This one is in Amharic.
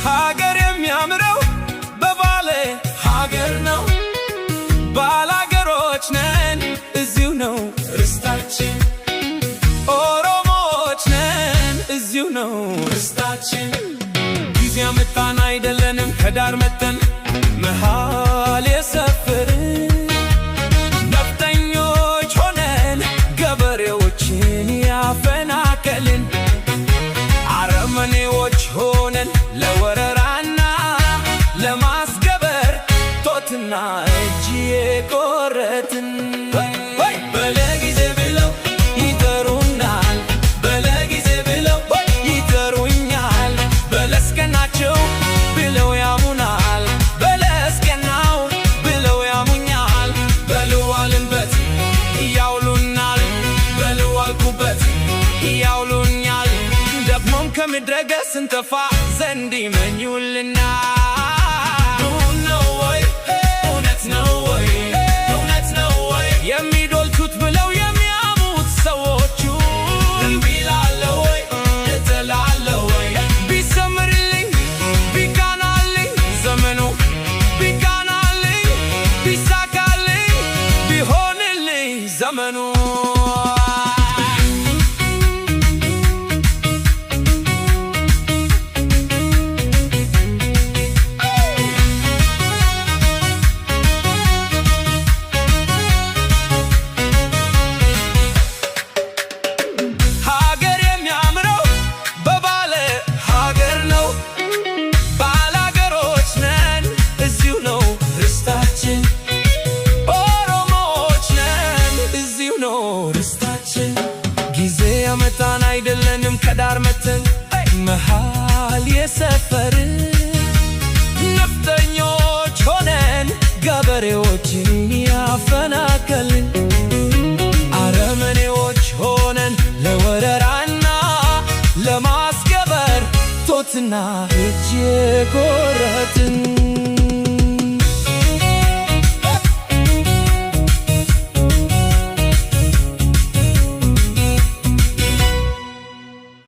ሀገር የሚያምረው በባሌ ሀገር ነው። ባላገሮች ነን እዚሁ ነው ርስታችን። ኦሮሞዎች ነን እዚሁ ነው ርስታችን። ጊዜ ያመጣን አይደለንም ከዳር መተን መሃል የሰፈርን ነፍጠኞች ሆነን ገበሬዎችን ያፈናቀልን አረመኔዎች ሆነን ለወረራና ለማስገበር ጦትና እጅ የቆረጥን በለጊዜ ብለው ይጠሩናል፣ በለጊዜ ብለው ይጠሩኛል። በለስቀናቸው ብለው ያሙናል፣ በለስቀናው ብለው ያሙኛል። በልዋልንበት ያውሉናል፣ በልዋልኩበት ያውሉኛል። ደግሞም ከምድረገጽ ስንጠፋ ዘንድ ይመኙልናል። የሚዶልቱት ብለው የሚያሙት ሰዎቹ እምቢ እላለሁ ወይ እጥላለሁ ወይ? ቢሰምርልኝ ቢቃናልኝ ዘመኑ ቢቃናልኝ ቢሳካልኝ ቢሆንልኝ ዘመኑ ጊዜ ያመጣን አይደለንም ከዳር መተን መሃል የሰፈርን ነፍጠኞች ሆነን ገበሬዎችን ያፈናቀልን አረመኔዎች ሆነን ለወረራና ለማስገበር ጦትና